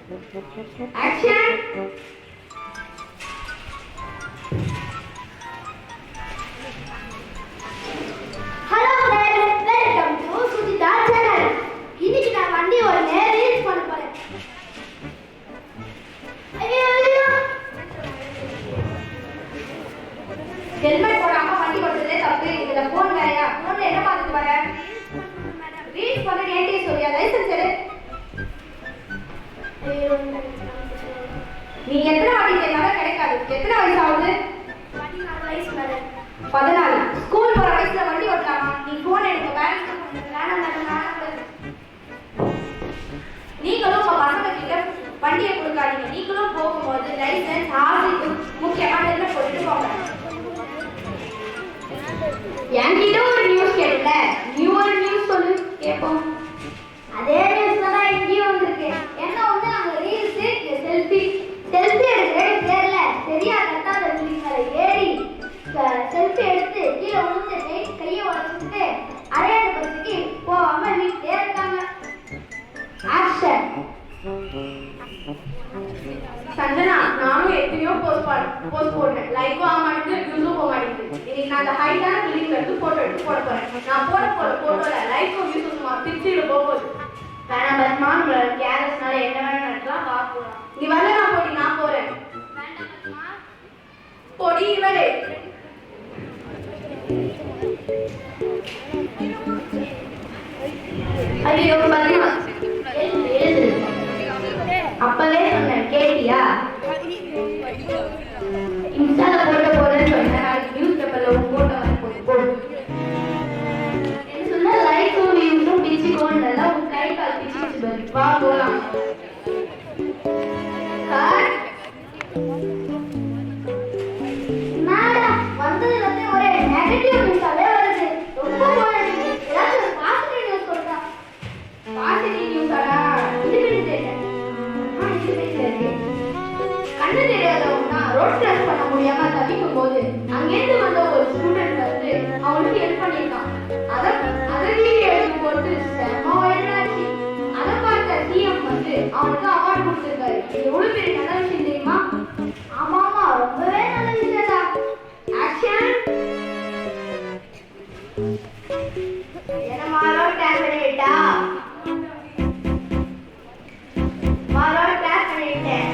Action! Hello friends, welcome to Sujita channel. இன்னைக்கு நான் வண்டி ஒரு ரீல்ஸ் பண்ண போறேன். ஐயோ ஹெல்மெட் போடாம வண்டி ஓட்டுறதே தப்பு. இதுல போன் வேறயா? போன்ல என்ன பார்த்துட்டு வர? ரீல்ஸ் பண்ண ஏன்டி சொல்றியா? லைசென்ஸ் எடு. நீ எத்தனை வாட்டி கேட்டாலும் கிடைக்காது. எத்தனை வயசு ஆகுது? 14 வயசு மேடம். 14. ஸ்கூல் போற வயசுல வண்டி ஓட்டலாமா? நீ போன் எடுக்க பேரண்ட்ஸ் வேணாம் மேடம். நீங்களும் உங்க பசங்க கிட்ட வண்டியை கொடுக்காதீங்க. நீங்களும் போகும்போது லைசென்ஸ் ஆர்சி முக்கியமா ஹெல்மெட் போட்டுட்டு போங்க. என்கிட்ட ஒரு நியூஸ் கேட்டல, நீ ஒரு நியூஸ் சொல்லு கேட்போம். அதே நியூஸ் தான் இங்கேயும் வந்திருக்கு. என்ன ஒண்ணு அங்க ரீல்ஸ் செல்ஃபி எடுக்கிறது தெரியல, சரியா கட்டாத பிள்ளைங்களை ஏறி செல்ஃபி எடுத்து கீழே விழுந்து கையை உடச்சிட்டு அரையாத பஸ்ஸுக்கு போகாம வீட்டிலே இருக்காங்க. ஆக்ஷன். சஞ்சனா, நானும் எத்தனையோ போஸ்ட் போடுறேன். லைக்கும் ஆக மாட்டேங்குது, வியூஸும் போக மாட்டேங்குது. இன்னைக்கு நான் அந்த ஹைட்டான பில்டிங்ல எடுத்து போட்டோ எடுத்து போட போறேன். நான் போட போட்டோல லைக்கும் வியூஸும் பிக்சர்ல போகுது. வேணாம் பத்மா, உங்களோட கேரஸ்னால என்ன வேணா நடக்கலாம், பார்க்கலாம். நீ வரல, நான் போடி, நான் போறேன். வேண்டாம் பத்மா, போடி இவரே. ஐயோ பத்மா, அப்பவே சொன்னேன் கேட்டியா? இன்ஸ்டால போட்டோ போடுறேன்னு சொன்னேன். நாளைக்கு நியூஸ் பேப்பர்ல ஒரு போட்டோ வந்து போடு. என்ன சொன்ன? லைக்கும் வியூஸும் பிச்சுக்கோன்னு உன் கை கால் பிச்சு வா போலாம். மேடம், வந்ததுல இருந்து ஒரே நெகட்டிவ் நியூஸாவே வருது. ரொம்ப போராடுது. ஏதாவது ஒரு பாசிட்டிவ் நியூஸ் சொல்றா. பாசிட்டிவ் நியூஸாடா? இது தெரியல. கண்ணு தெரியாதவங்கன்னா ரோட் கிராஸ் பண்ண முடியாம தவிக்கும் போது அங்கேருந்து வந்த ஒரு ஸ்டூடெண்ட் வந்து அவனுக்கு ஹெல்ப் பண்ணியிருக்கான். அதை வீடியோ எடுத்து போட்டு செம்ம வைரலாச்சு. அதை பார்த்த சிஎம் வந்து அவனுக்கு அவார்டு கொடுத்துருக்காரு. இது எவ்வளவு பெரிய நல்ல விஷயம் தெரியுமா? ஆமாமா, ரொம்பவே நல்ல விஷயம் தான். ஆக்ஷன். என்ன மாறோ கிளாஸ் பண்ணிட்டா? மாறோ கிளாஸ் பண்ணிட்டேன்.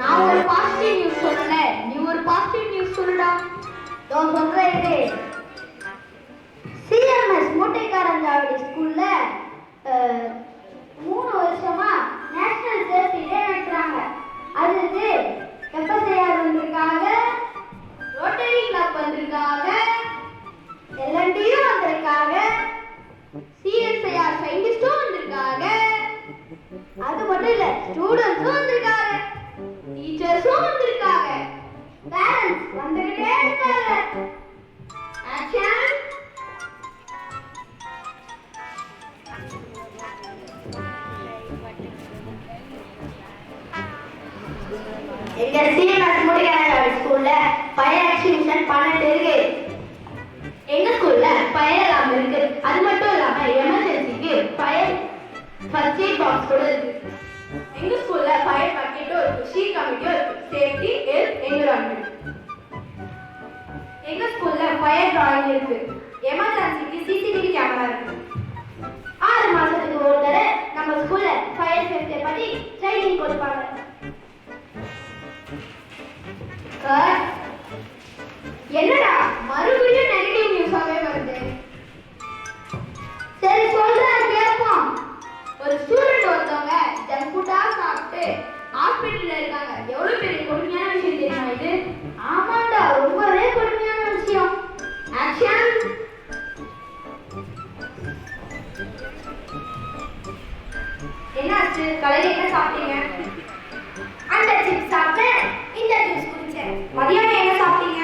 நான் ஒரு பாசிட்டிவ் நியூஸ் சொல்லல, நீ ஒரு பாசிட்டிவ் நியூஸ் சொல்லுடா. நான் சொல்றேன். சிஎம்எஸ் மூட்டைக்காரஞ்சாவடி ஸ்கூல்ல 3 வருஷமா நேஷனல் சேஃப்டி டே நடத்துறாங்க. அதுக்கு எஃப்எஸ்ஐஆர் வந்திருக்காங்க, ரோட்டரி கிளப் வந்திருக்காங்க, எல்என்டியும் வந்திருக்காங்க, சிஎஸ்ஐஆர் சயின்டிஸ்டும் வந்திருக்காங்க. அது மட்டும் இல்ல, ஸ்டூடெண்ட்ஸும் வந்திருக்காங்க, டீச்சர்ஸும் வந்திருக்காங்க, பேரண்ட்ஸ் வந்துகிட்டே இருக்காங்க. ஆக்ஷன். எங்க சிஎம்எஸ் மூட்டைக்காரஞ்சாவடி ஸ்கூல்ல ஃபயர் எக்ஸ்டிங்ஷன் 12 இருக்கு. எங்க ஸ்கூல்ல ஃபயர் அலார்ம் இருக்கு. அது மட்டும் இல்லாம எமர்ஜென்சிக்கு ஃபயர் ஃபர்ஸ்ட் எய்ட் பாக்ஸ் கூட இருக்கு. எங்க ஸ்கூல்ல ஃபயர் பக்கெட்டும் இருக்கு, ஷீ கமிட்டியும் இருக்கு, சேஃப்டி ஹெல்த் என்விரான்மென்ட். எங்க ஸ்கூல்ல ஃபயர் டிராயிங் இருக்கு, எமர்ஜென்சிக்கு சிசிடிவி கேமரா இருக்கு. 6 மாசத்துக்கு ஒரு தடவை நம்ம ஸ்கூல்ல ஃபயர் சேஃப்டியை பத்தி ட்ரைனிங் கொடுப்பாங்க. என்னடா மறுபடியும் நெகட்டிவ் நியூஸாவே வருது? சரி சொல்றேன் கேட்போம். ஒரு ஸ்டூடெண்ட் ஒருத்தவங்க ஜங்க் ஃபுட்டா சாப்பிட்டு ஹாஸ்பிட்டல்ல இருக்காங்க. எவ்வளவு பெரிய கொடுமையான விஷயம் தெரியுமா இது? ஆமாண்டா, ரொம்பவே கொடுமையான விஷயம். ஆக்ஷன். என்னாச்சு? காலையில என்ன சாப்பிட்டீங்க? அந்த சிப்ஸ் சாப்பிட்டேன், இந்த ஜூஸ் குடிச்சேன். மதியானம் என்ன சாப்பிட்டீங்க?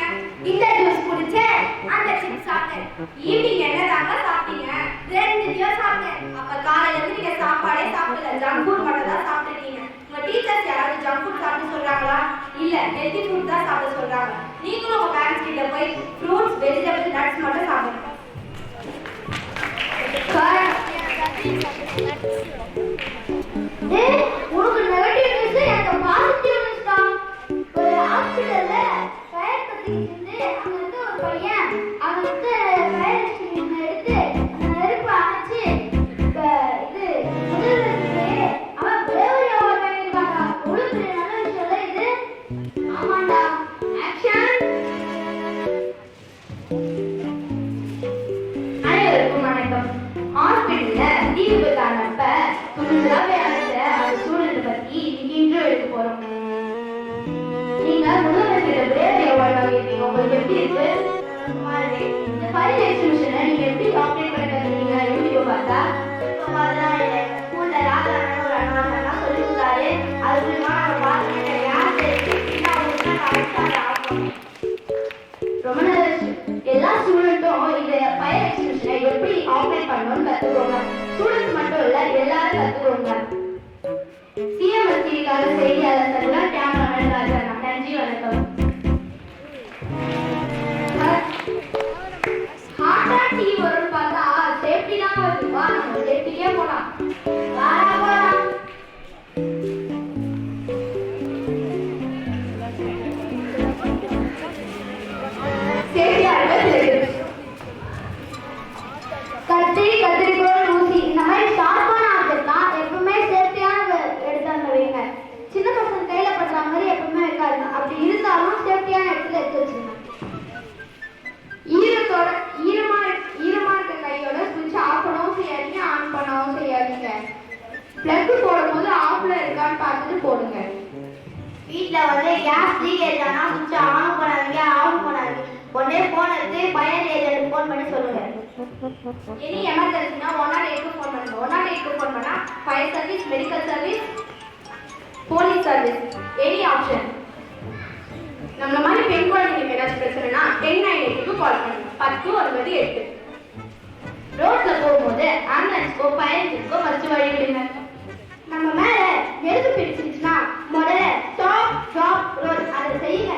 இந்த ஜூஸ் குடிச்சேன், அந்த சிப்ஸ் சாப்பிட்டேன். ஈவினிங் என்ன தாங்க சாப்பிட்டீங்க? 2 சாப்பிட்டேன். அப்ப காலையில இருந்து நீங்க சாப்பாடே சாப்பிடல, ஜங்க் ஃபுட் மட்டும் தான் சாப்பிட்டுட்டீங்க. உங்க டீச்சர்ஸ் யாராவது ஹெல்தி ஃபுட் தான் சாப்பிட சொல்றாங்க. நீங்களும் உங்க பேரண்ட்ஸ் கிட்ட போய் ஃப்ரூட்ஸ், வெஜிடபிள்ஸ், நட்ஸ் மட்டும் சாப்பிடுங்க. உனக்கு நெகட்டிவ் நியூஸ், எனக்கு பாசிட்டிவ் நியூஸ் தான். ஒரு ஹாஸ்பிடல்ல ஃபயர் பத்திக்கிட்டு அங்க இருந்து ஒரு பையன் அங்க வந்து ஃபயர் எக்ஸ்டிங்யூஷர் எடுத்து நெருப்பு அணைச்சு இது முதல்ல அவன் பிரேவரி அவார்ட் வாங்கியிருக்காங்க. ஒரு பெரிய நல்ல விஷயம் இது. ஆமாண்டா. ஆக்ஷன். அனைவருக்கும் வணக்கம். ஹாஸ்பிட்டல்ல தீ விபத்தானப்ப துணிச்சலாவே அழைச்ச அந்த ஸ்டூடெண்ட் பத்தி இன்று எடுக்க போறோம். நீங்க முதல்வர்கிட்ட பிரேவரி அவார்ட் வாங்கியிருக்கீங்க. உங்களுக்கு எப்படி இருக்கு? இந்த ஃபயர் எக்ஸ்டிங்யூஷனை நீங்க எப்படி ஆப்ரேட் பண்ணி கத்துறீங்க? யூடியூப் பார்த்தா ஸ்கூல்ல ராஜாரான ஒரு அண்ணா சொல்லி கொடுத்தாரு. அது மூலமா நம்ம பார்த்து யார் ரொம்ப நல்ல விஷயம். எல்லா ஸ்டூடெண்ட்டும் இந்த ஃபயர் எக்ஸ்டிங்யூஷனை எப்படி ஆப்ரேட் பண்ணணும்னு கத்துக்கோங்க. ஸ்டூடெண்ட்ஸ் மட்டும் இல்ல, எல்லாரும் கத்துக்கோங்க. சிஎம்எஸ் டிவிக்காக செய்தியாளர் சர்வா, கேமராமேன் ராஜா. நன்றி, வணக்கம். ஹாட்டா டீ வரும்னு பார்த்தா சேஃப்டி தான் வருது. வா நம்ம சேஃப்டிக்கே போலாம். வாடா போலாம். கத்திரிக்கோள், ஊசி இந்த மாதிரி ஷார்ப்பான ஆப்ஜெக்ட்லாம் எப்பவுமே சேஃப்டியான எடுத்தாங்க வைங்க. சின்ன பசங்க கையில படுற மாதிரி எப்பவுமே வைக்காதுங்க. அப்படி இருந்தாலும் சேஃப்டியான இடத்துல எடுத்து வச்சுருங்க. ஈரமா இருக்க கையோட சுவிட்ச் ஆஃப் பண்ணவும் செய்யாதீங்க, ஆன் பண்ணவும் செய்யாதீங்க. பிளக் போடும்போது ஆஃப்ல இருக்கான்னு பார்த்துட்டு போடுங்க. வீட்ல வந்து கேஸ் லீக்கேஜ் ஆனா சுவிட்ச் ஆன் பண்ணாதீங்க, ஆஃப் பண்ணாதீங்க. உடனே போன் எடுத்து ஃபயர் ஏஜென்ட் ஃபோன் பண்ணி சொல்லுங்க. எனி எமர்ஜென்சினா 108க்கு ஃபோன் பண்ணுங்க. 108க்கு ஃபோன் பண்ணா fire service, medical service, police service, any option. நம்மள மாதிரி பெண் குழந்தைங்களுக்கு ஏதாச்சும் பிரச்சனைனா 1098க்கு கால் பண்ணுங்க. 1098. ரோட்ல போகும்போது ஆம்புலன்ஸ்க்கோ பயணத்துக்கோ வச்சு வழி விடுங்க. நம்ம மேல நெருப்பு பிடிச்சிருச்சுன்னா முதல்ல ஸ்டாப் ட்ராப் ரோல் அதை செய்யுங்க.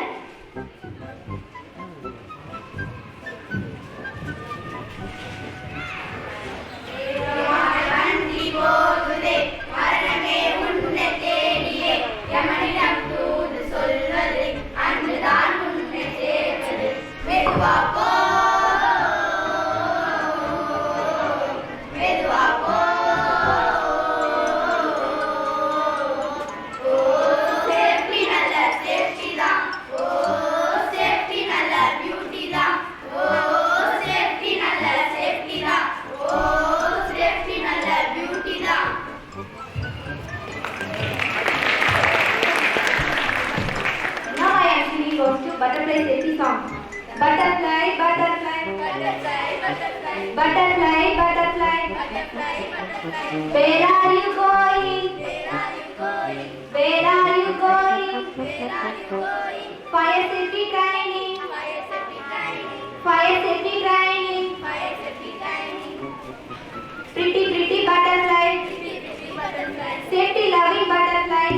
Butterfly safety song. Butterfly, butterfly, butterfly, butterfly, butterfly, butterfly, butterfly, butterfly. Where are you going? Where are you going? Where are you going? Where are you going? Fire safety training. Fire safety training. Fire safety training. Fire safety training. Pretty, pretty butterfly. Pretty, pretty butterfly. Safety loving butterfly.